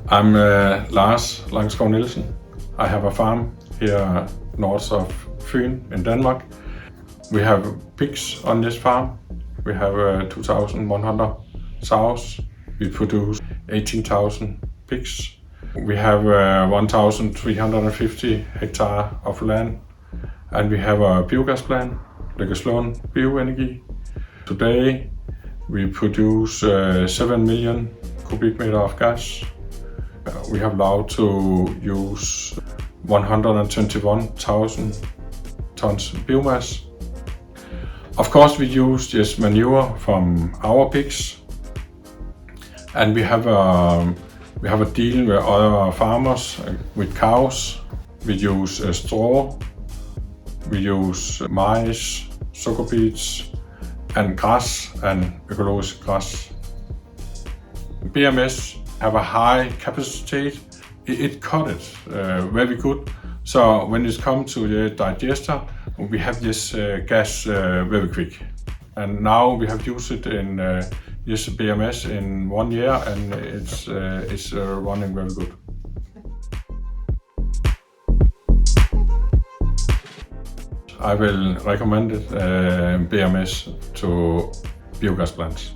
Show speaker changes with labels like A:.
A: I'm Lars Langskov Nielsen. I have a farm here north of Fyn in Denmark. We have pigs on this farm. We have 2,100 sows. We produce 18,000 pigs. We have 1,350 hectare of land, and we have a biogas plant, Løggeslån Bioenergi. Today we produce 7 million cubic meter of gas. We have allowed to use 121,000 tons biomass. Of course, we use this manure from our pigs, and we have a deal with other farmers with cows. We use straw, we use maize, sugar beets, and grass and ecological grass. BMS have a high capacity. It cut it very good. So when it comes to the digester, we have this gas very quick. And now we have used it in this BMS in 1 year, and it's running very good. I will recommend it, BMS to biogas plants.